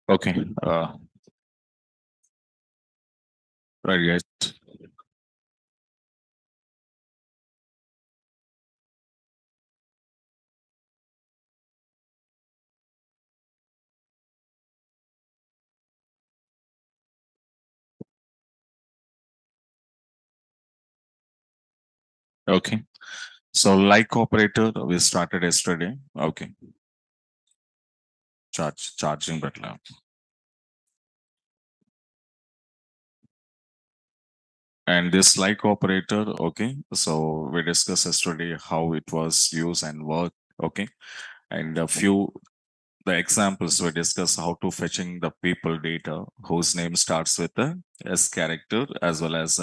Okay. Right, guys. Okay. So like operator, we started yesterday. Okay. Charging butler. And this like operator, okay. So we discussed yesterday how it was used and work. Okay. And a few the examples we discussed how to fetching the people data whose name starts with a S character as well as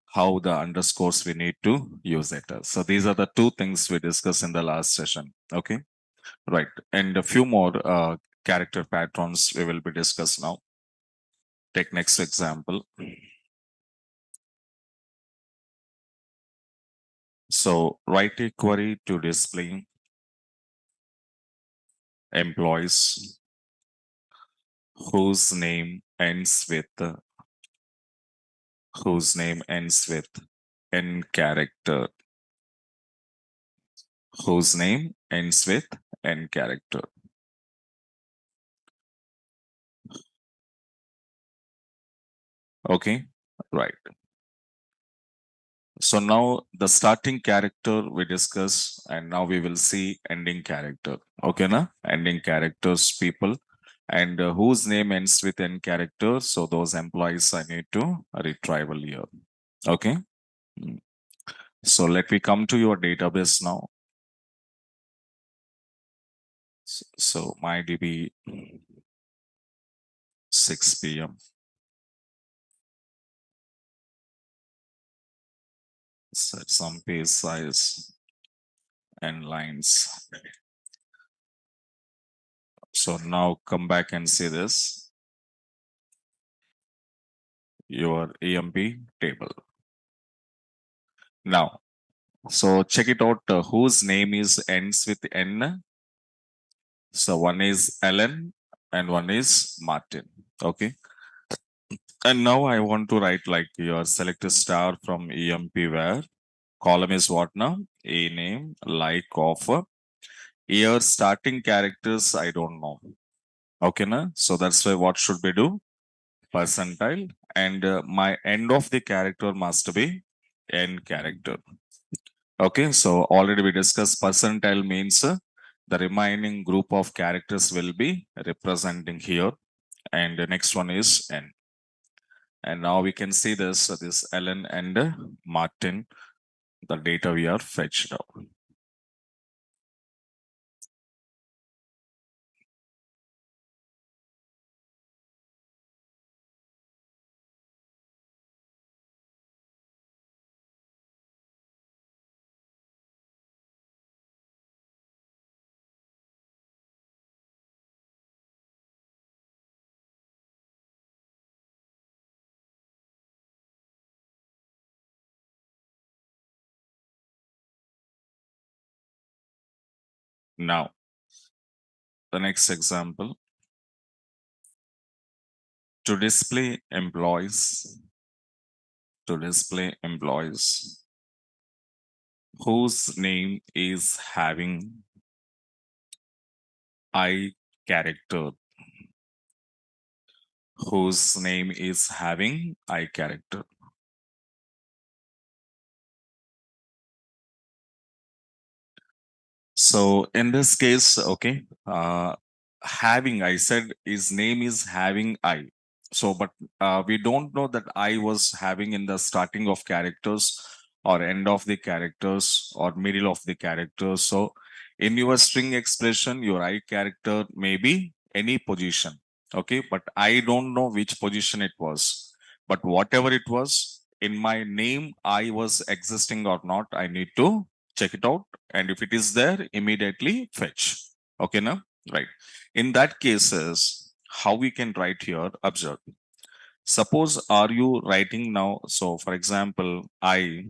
how the underscores we need to use it. So these are the two things we discussed in the last session. Okay. Right. And a few more character patterns we will be discussed now. Take next example. So write a query to display employees whose name ends with n character, whose name ends with n character. Okay. Right. So now the starting character we discuss, and now we will see ending character. Okay, na? Ending characters, people, and whose name ends with n character. So those employees I need to retrieval here. Okay. Mm. So let me come to your database now. So my DB 6 p.m. Set some page size and lines. So now come back and see this, your EMP table. Now, so check it out. Whose name is ends with N? So one is Ellen and one is Martin. Okay. And now I want to write like your select a star from EMP where column is what now? A name, like of year starting characters. I don't know. Okay, na? So that's why what should we do? Percentile, and my end of the character must be n character. Okay, so already we discussed percentile means the remaining group of characters will be representing here, and the next one is n. And now we can see this Ellen and Martin, the data we are fetched out. Now, the next example, to display employees, whose name is having I character, whose name is having I character. So in this case, okay, having, I said his name is having I. So, but we don't know that I was having in the starting of characters or end of the characters or middle of the characters. So in your string expression, your I character may be any position. Okay, but I don't know which position it was. But whatever it was, in my name, I was existing or not, I need to check it out, and if it is there, immediately fetch. Okay, now, right. In that cases, how we can write here, observe. Suppose are you writing now, so for example, I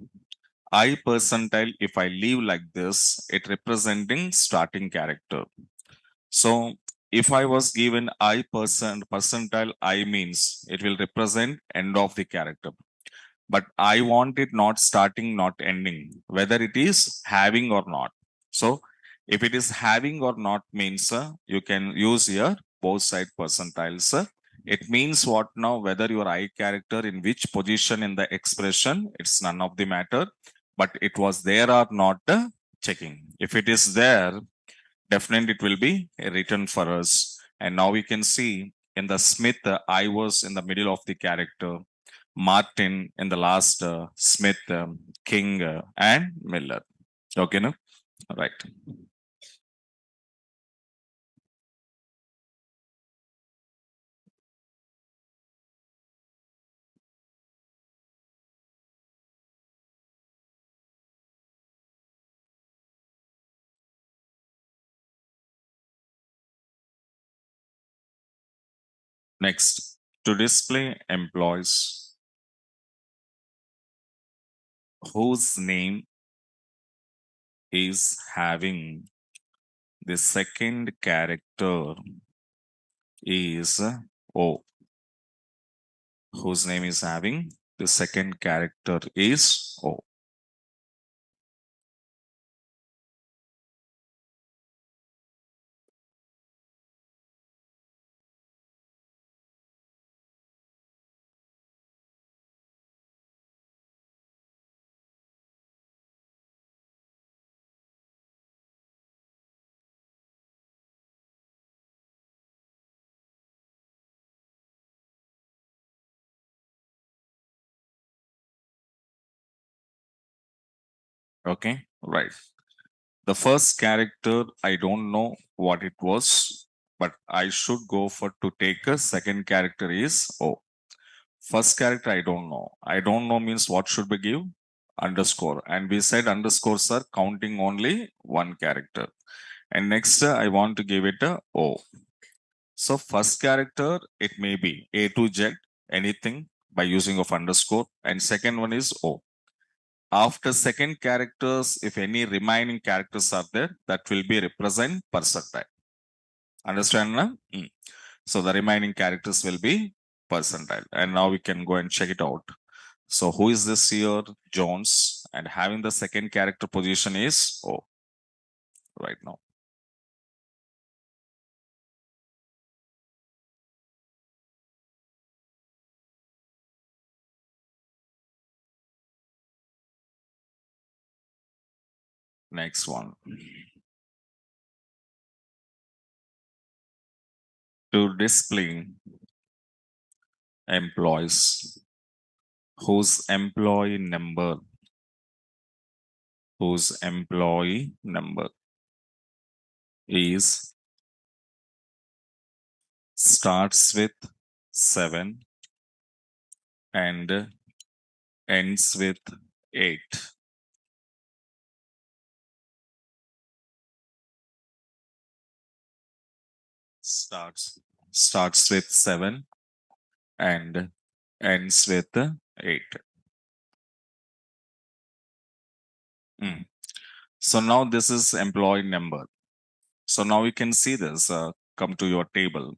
percentile, if I leave like this, it representing starting character. So if I was given I percentile, I means it will represent end of the character. But I want it not starting, not ending, whether it is having or not. So if it is having or not means you can use here both side percentiles. It means what now? Whether your I character in which position in the expression, it's none of the matter, but it was there or not checking. If it is there, definitely it will be written for us. And now we can see in the Smith, I was in the middle of the character, Martin in the last, Smith, King, and Miller. Okay, no? Right. Next, to display employees whose name is having the second character is O, whose name is having the second character is O. Okay, right. The first character, I don't know what it was, but I should go for to take a second character is O. First character, I don't know. I don't know means what should we give? Underscore. And we said underscores are counting only one character. And next, I want to give it a O. So first character, it may be A to Z, anything by using of underscore. And second one is O. After second characters, if any remaining characters are there, that will be represent percentile. Understand now? So the remaining characters will be percentile. And now we can go and check it out. So who is this here? Jones. And having the second character position is O right now. Next one. To display employees whose employee number is starts with 7 and ends with 8. Starts with 7 and ends with 8. Mm. So now this is employee number. So now we can see this. Come to your table.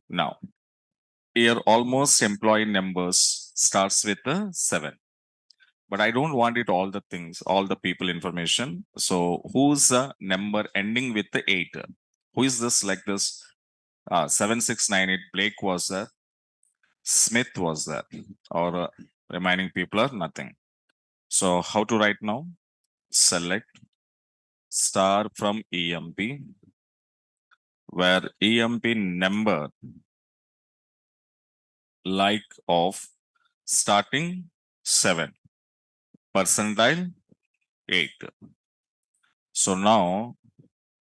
Now, here almost employee numbers starts with a 7. But I don't want it all the things, all the people information. So who's a number ending with the 8? Who is this like this? 7698. Blake was there. Smith was there. Or remaining people are nothing. So how to write now? Select star from EMP, where EMP number like of starting 7, percentile 8. So now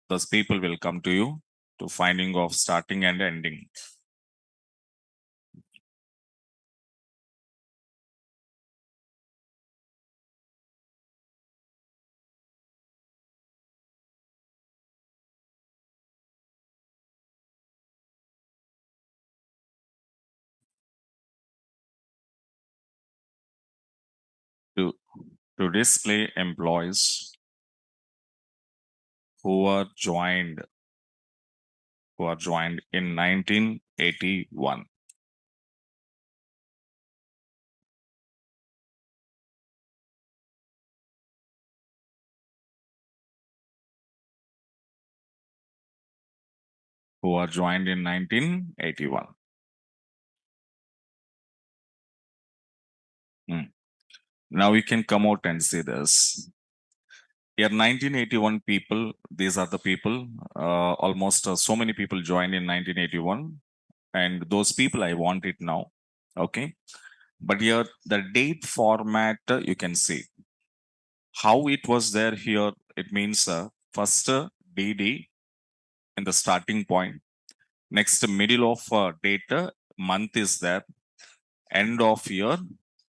those people will come to you to finding of starting and ending. To, to display employees who are joined in 1981. Who are joined in 1981. Now we can come out and see this. Here, 1981 people, these are the people, almost so many people joined in 1981. And those people, I want it now. Okay. But here, the date format, you can see how it was there here. It means first DD in the starting point. Next, middle of date, month is there. End of year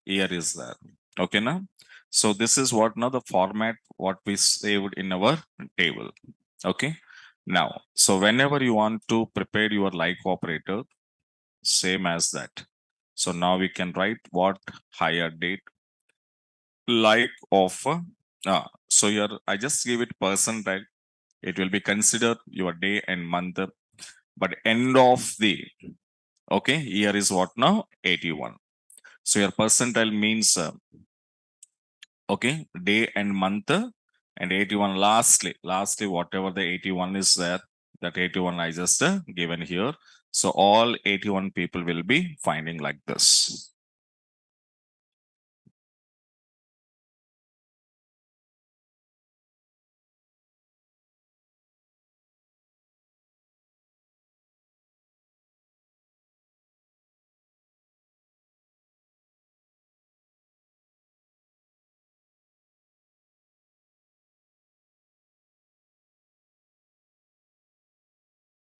is there. Okay, now. So this is what now the format what we saved in our table. Okay. Now, so whenever you want to prepare your like operator, same as that. So now we can write what higher date like of so here I just give it percentile. It will be considered your day and month, but end of the okay year is what now 81. So your percentile means okay day and month and 81 lastly whatever the 81 is there, that 81 I just given here. So all 81 people will be finding like this.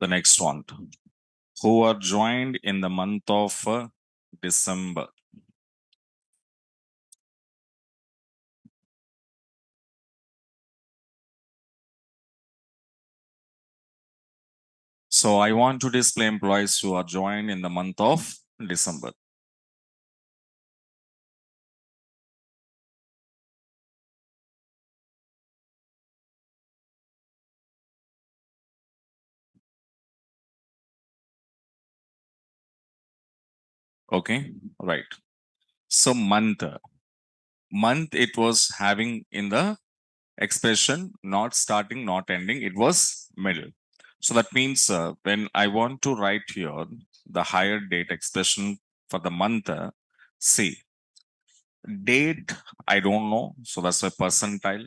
The next one, who are joined in the month of December. So I want to display employees who are joined in the month of December. Okay, right. So month it was having in the expression not starting, not ending, it was middle. So that means when I want to write here the higher date expression for the month, see, date I don't know, so that's a percentile.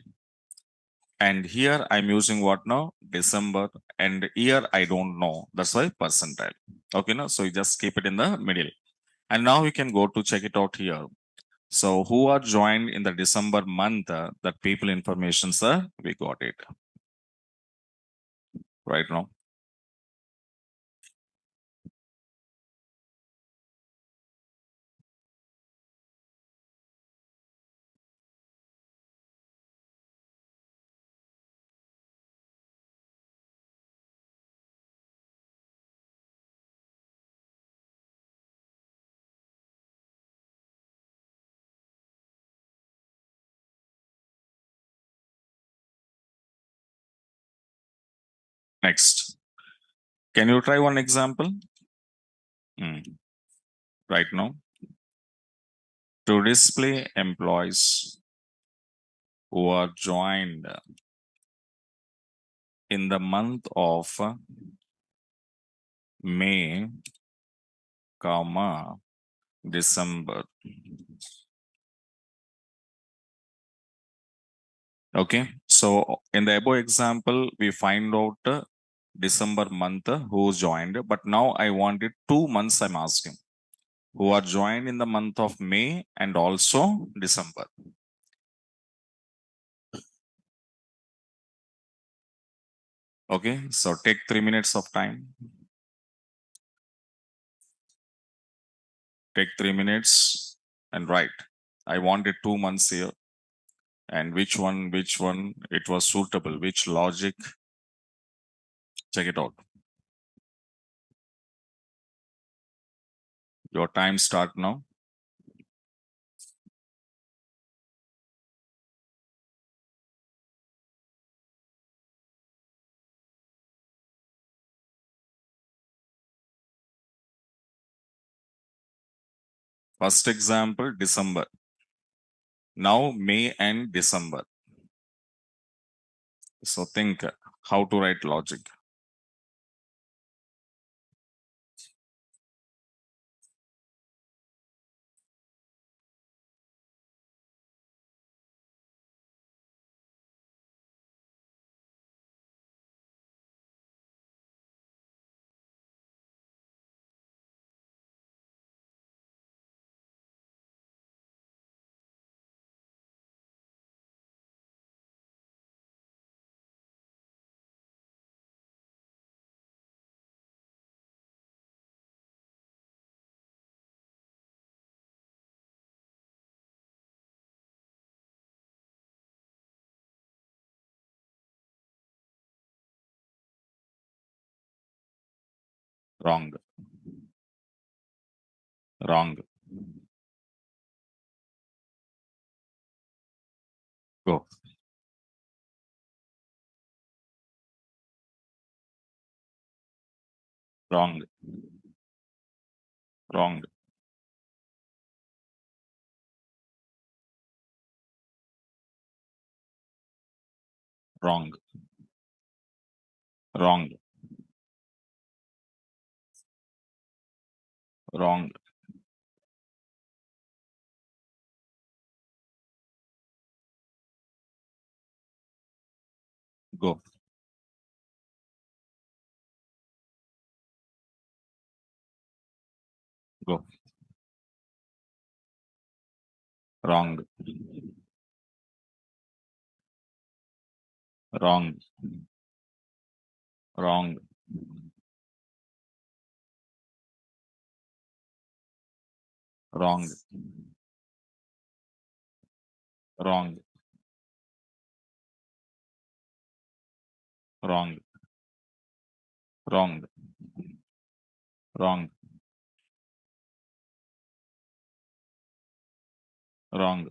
And here I'm using what now? December. And year I don't know, that's why percentile. Okay, now so you just keep it in the middle. And now we can go to check it out here. So who are joined in the December month, that people information, sir, we got it right now. Next, can you try one example? Right now, to display employees who are joined in the month of May, comma, December. Okay, so in the above example, we find out December month who joined, but now I wanted 2 months. I'm asking who are joined in the month of May and also December. Okay, so take 3 minutes of time. Take 3 minutes and write. I wanted 2 months here. And which one it was suitable, which logic. Check it out. Your time start now. First example, December. Now May and December. So think how to write logic. Wrong. Wrong. Go. Wrong. Wrong. Wrong. Wrong. Wrong. Go. Go. Wrong. Wrong. Wrong. Wrong. Wrong. Wrong. Wrong. Wrong. Wrong.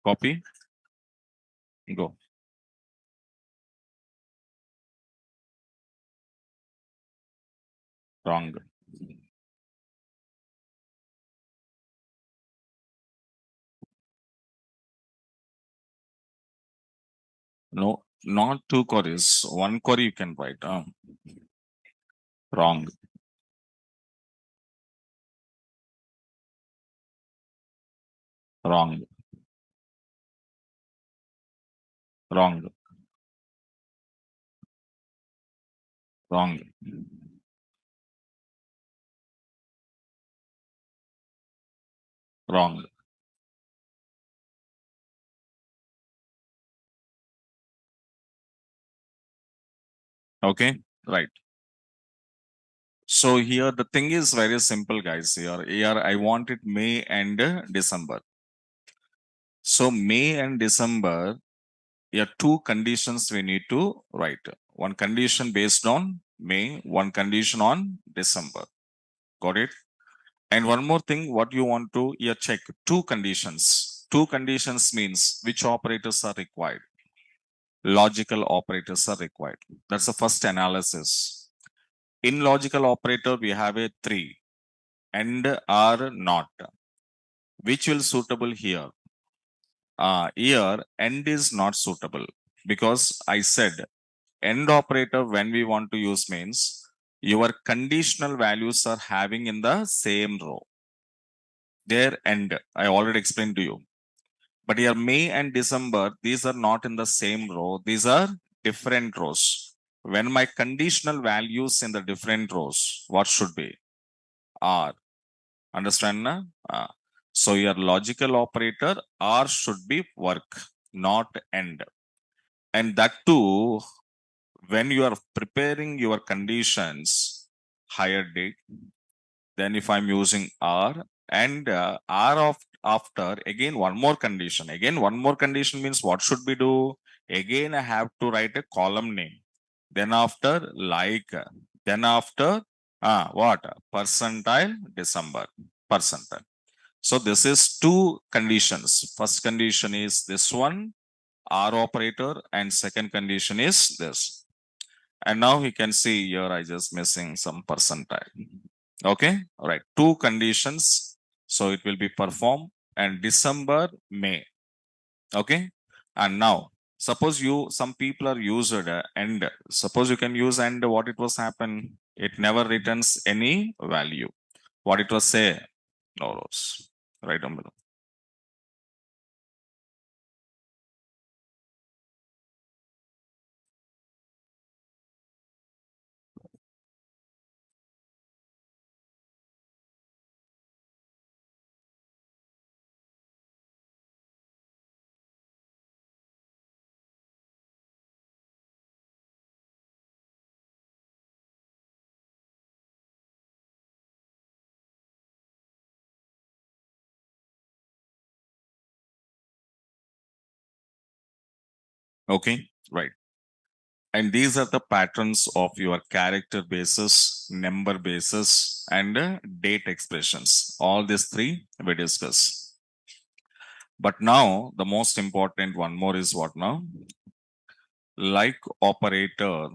Copy. Go. Wrong. No, not two queries. One query you can write. Wrong. Wrong. Wrong. Wrong. Wrong. Okay. Right. So here the thing is very simple, guys. Here I want it May and December. So May and December, here two conditions we need to write. One condition based on May, one condition on December. Got it? And one more thing, what you want to here check two conditions. Two conditions means which operators are required. Logical operators are required. That's the first analysis. In logical operator, we have a three and are not. Which will suitable here? Here end is not suitable because I said end operator when we want to use means your conditional values are having in the same row. Their end, I already explained to you. But here May and December, these are not in the same row. These are different rows. When my conditional values in the different rows, what should be? R. Understand? Na? So your logical operator R should be work, not end. And that too, when you are preparing your conditions, higher date, then if I'm using R and R of after again one more condition. Again, one more condition means what should we do? Again, I have to write a column name. Then after like, then after what? Percentile December. Percentile. So this is two conditions. First condition is this one, R operator, and second condition is this. And now we can see here I just missing some percentile. Okay, all right. Two conditions. So it will be perform and December, May. Okay. And now suppose some people are used and suppose you can use and what it was happen. It never returns any value. What it was say? No rows. Right down below. Okay, right. And these are the patterns of your character basis, number basis, and date expressions. All these three we discuss. But now the most important one more is what now? Like operator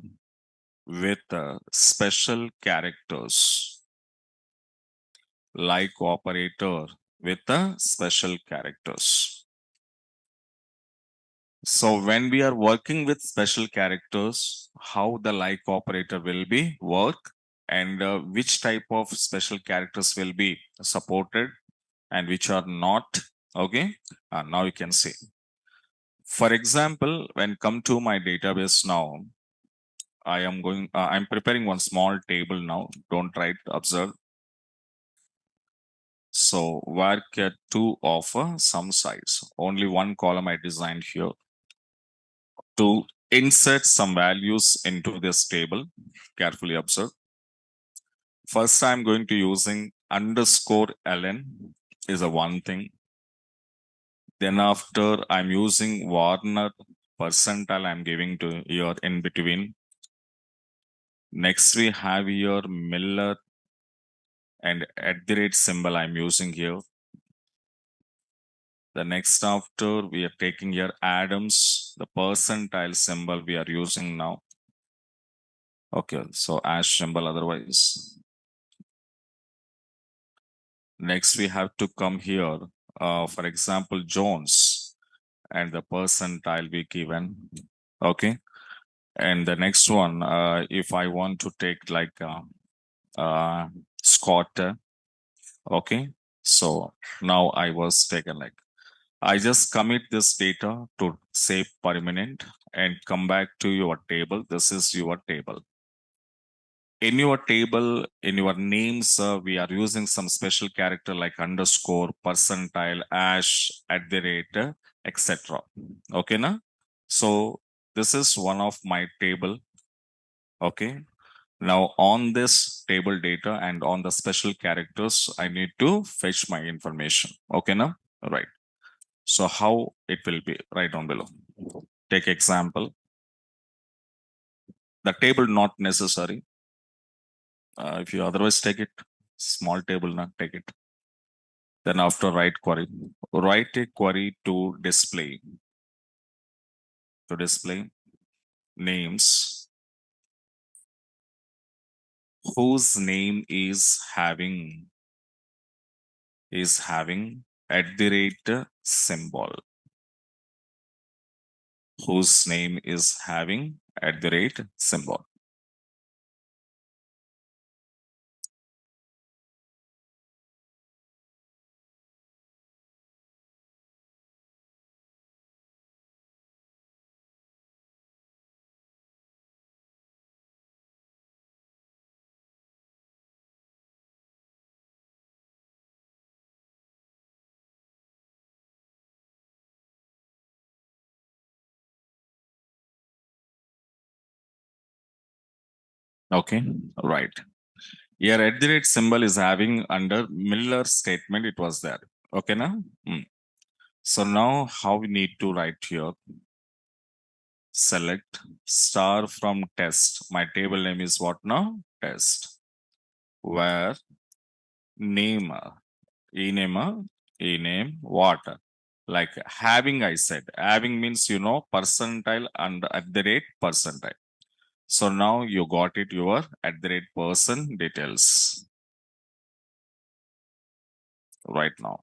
with special characters. Like operator with special characters. So when we are working with special characters, how the like operator will be work and which type of special characters will be supported and which are not. Okay, now you can see. For example, when come to my database now, I'm preparing one small table now. Don't try to observe. So varchar 2 of some size. Only one column I designed here to insert some values into this table. Carefully observe. First, I'm going to using underscore ln is a one thing. Then after I'm using Warner percentile I'm giving to here in between. Next we have here Miller and at the rate symbol I'm using here. The next after we are taking here Adams, the percentile symbol we are using now. Okay, so ash symbol otherwise. Next, we have to come here, for example, Jones, and the percentile be given. Okay. And the next one, if I want to take like Scott, okay. So now I was taken like, I just commit this data to save permanent and come back to your table. This is your table. In your table, in your names, we are using some special character like underscore, percentile, ash, at the rate, etc. Okay, na? So this is one of my table. Okay. Now on this table data and on the special characters, I need to fetch my information. Okay, now? Right. So how it will be right down below. Take example. The table not necessary. If you otherwise take it, small table, not take it. Then after write a query to display names whose name is having at the rate symbol. Whose name is having at the rate symbol. Okay, right. Here at the rate symbol is having under Miller statement, it was there. Okay, now. So now how we need to write here? Select star from test. My table name is what now? Test. Where name, ename what? Like having, I said, having means, percentile and at the rate percentile. So now you got it, your person details right now.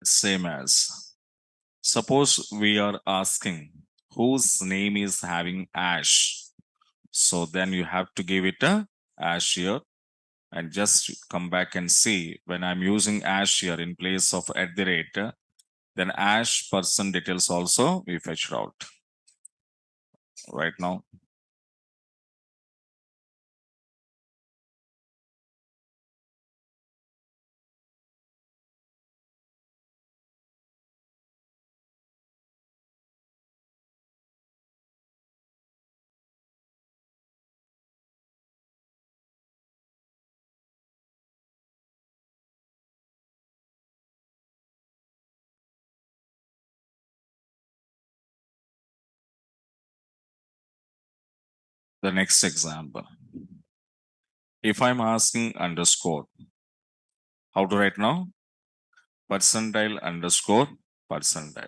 Same as, suppose we are asking whose name is having Ash. So then you have to give it a Ash here and just come back and see when I'm using Ash here in place of at the rate, then Ash person details also we fetched out right now. The next example, if I'm asking underscore, how to write now? Percentile underscore percentile.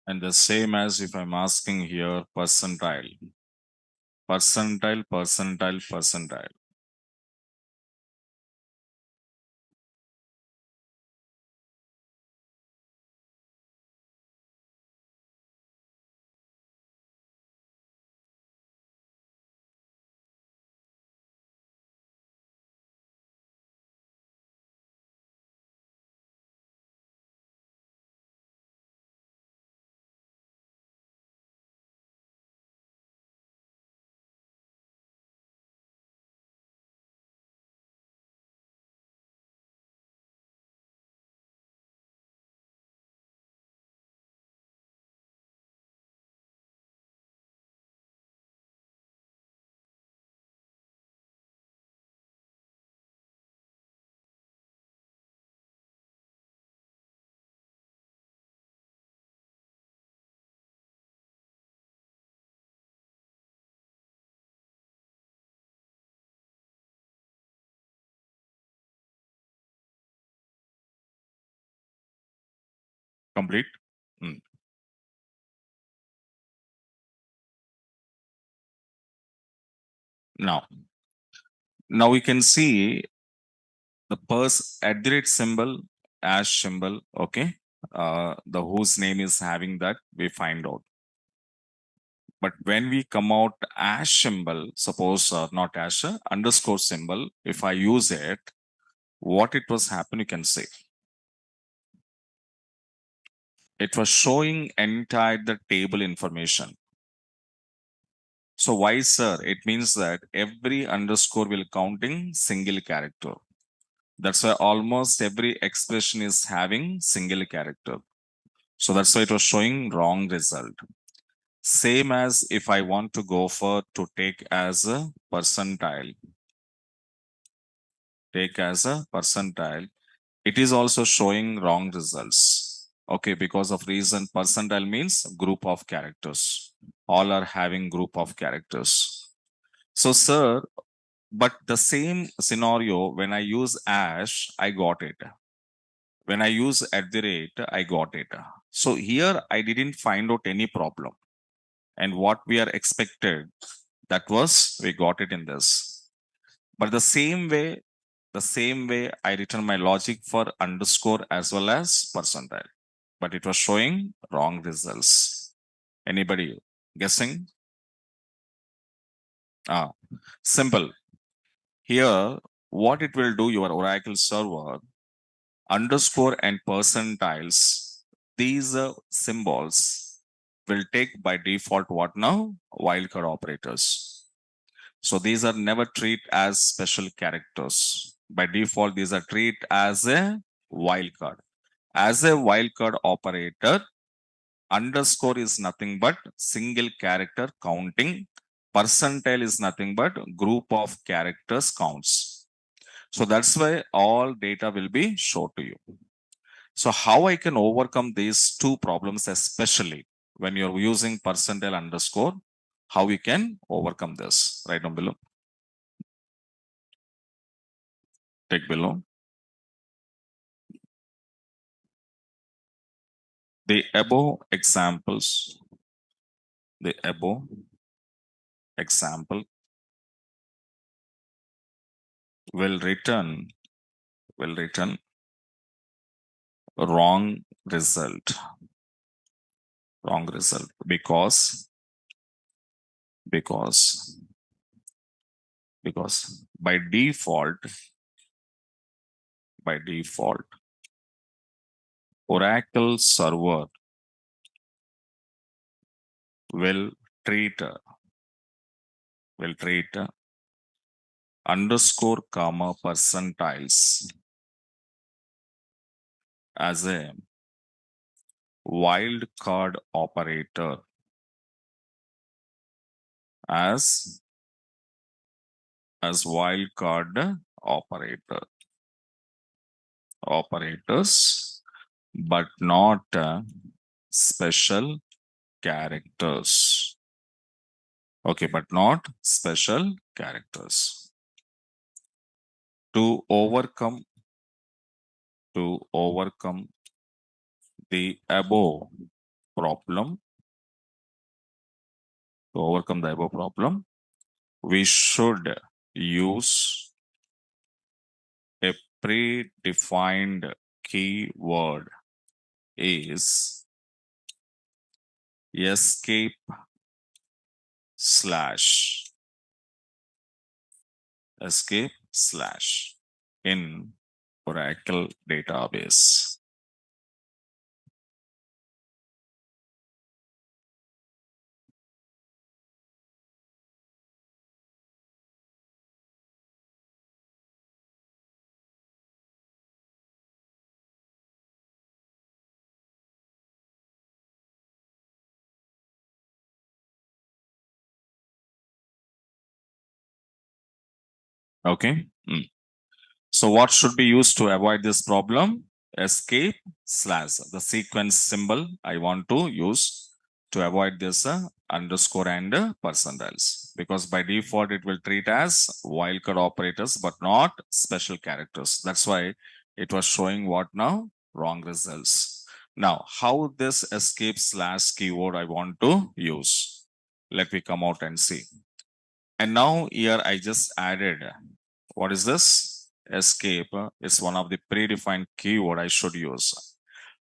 And the same as if I'm asking here percentile, percentile, percentile, percentile. Complete. Mm. Now, now we can see the at the rate symbol, Ash symbol, okay? The whose name is having that, we find out. But when we come out Ash symbol, suppose not Ash, underscore symbol, if I use it, what it was happen, you can see. It was showing entire the table information. So why, sir? It means that every underscore will counting single character. That's why almost every expression is having single character. So that's why it was showing wrong result. Same as if I want to go for to take as a percentile, it is also showing wrong results. Okay, because of reason percentile means group of characters. All are having group of characters. So, sir, but the same scenario when I use Ash, I got it. When I use at the rate, I got it. So here I didn't find out any problem. And what we are expected, that was we got it in this. But the same way I written my logic for underscore as well as percentile. But it was showing wrong results. Anybody guessing? Ah, simple. Here, what it will do, your Oracle server, underscore and percentiles, these symbols, will take by default what now? Wildcard operators. So these are never treated as special characters. By default, these are treated as a wildcard. As a wildcard operator, underscore is nothing but single character counting. Percentile is nothing but group of characters counts. So that's why all data will be shown to you. So how I can overcome these two problems, especially when you're using percentile underscore, how we can overcome this? Right down below. Take below. The above examples, the above example will return wrong result. Wrong result because by default Oracle server will treat underscore comma percentiles as a wildcard operator, as wildcard operators, but not special characters. Okay, but not special characters. To overcome the above problem, we should use a predefined keyword is escape slash in Oracle database. Okay. So what should be used to avoid this problem? Escape slash, the sequence symbol I want to use to avoid this underscore and percentiles, because by default it will treat as wildcard operators but not special characters. That's why it was showing what now? Wrong results. Now, how this escape slash keyword I want to use? Let me come out and see. And now here I just added, what is this? Escape is one of the predefined keyword I should use.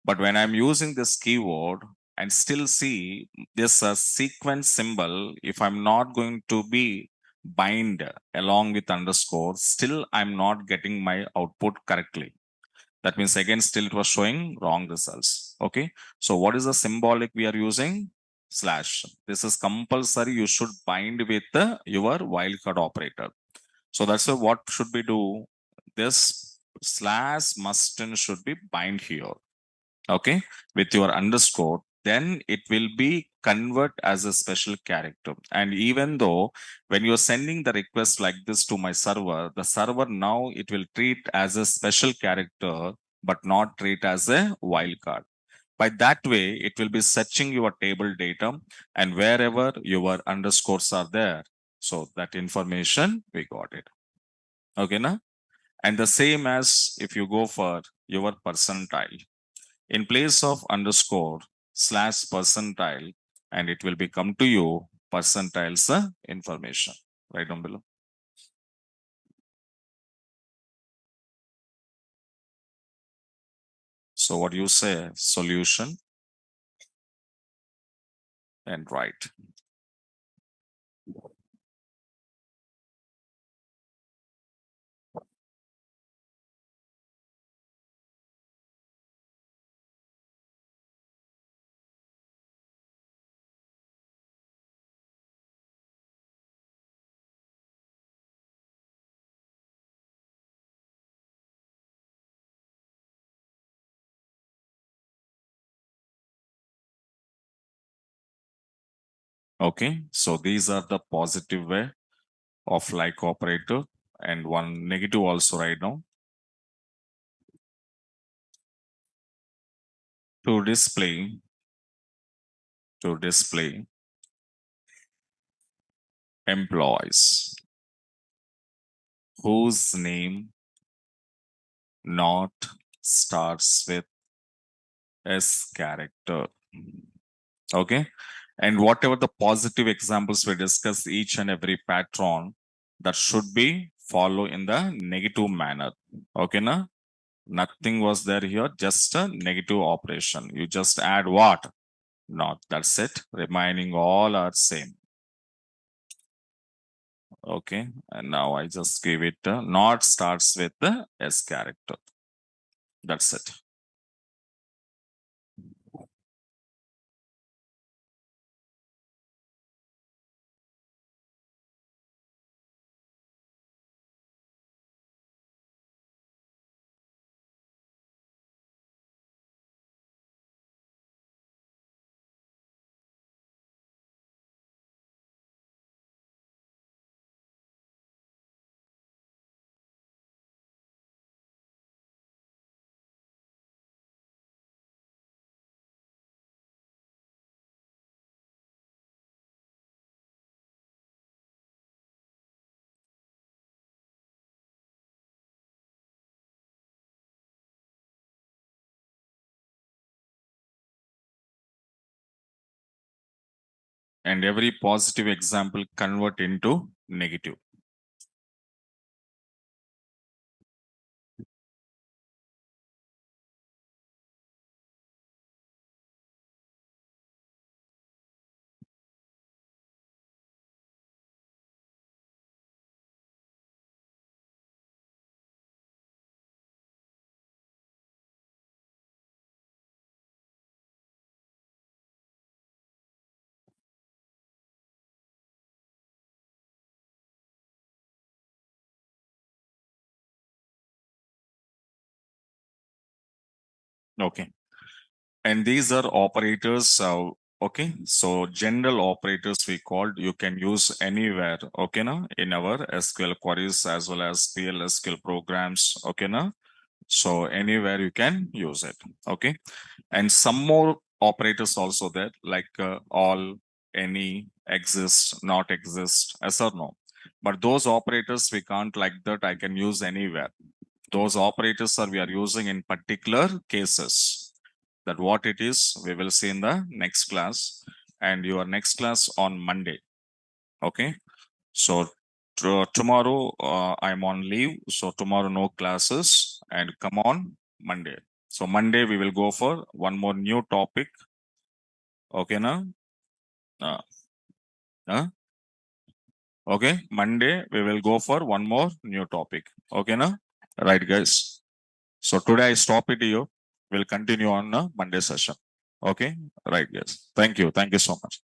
But when I'm using this keyword and still see this sequence symbol, if I'm not going to be bind along with underscore, still I'm not getting my output correctly. That means again, still it was showing wrong results. Okay. So what is the symbolic we are using? Slash. This is compulsory. You should bind with your wildcard operator. So that's what should we do? This slash must and should be bind here. Okay. With your underscore, then it will be convert as a special character. And even though when you're sending the request like this to my server, the server now it will treat as a special character, but not treat as a wildcard. By that way, it will be searching your table data and wherever your underscores are there. So that information, we got it. Okay, na? And the same as if you go for your percentile, in place of underscore slash percentile, and it will become to you percentiles information right down below. So what you say, solution and write. Okay, so these are the positive way of like operator, and one negative also right now. To display, to display employees whose name not starts with S character. Okay. And whatever the positive examples we discuss, each and every patron that should be follow in the negative manner. Okay, na? Nothing was there here, just a negative operation. You just add what? Not. That's it. Remaining all are same. Okay. And now I just give it not starts with the S character. That's it. And every positive example convert into negative. Okay. And these are operators. Okay. So general operators we called, you can use anywhere. Okay. Na? In our SQL queries as well as PLSQL programs. Okay. Na? So anywhere you can use it. Okay. And some more operators also there, like all, any, exist, not exist, yes or no. But those operators we can't like that. I can use anywhere. Those operators are we are using in particular cases. That what it is, we will see in the next class, and your next class on Monday. Okay. So tomorrow I'm on leave. So tomorrow no classes, and come on Monday. So Monday we will go for one more new topic. Okay, now. Uh, uh, okay, Monday we will go for one more new topic. Okay, now. Right, guys. So today I stop it here. We'll continue on Monday session. Okay, right, guys. Thank you. Thank you so much.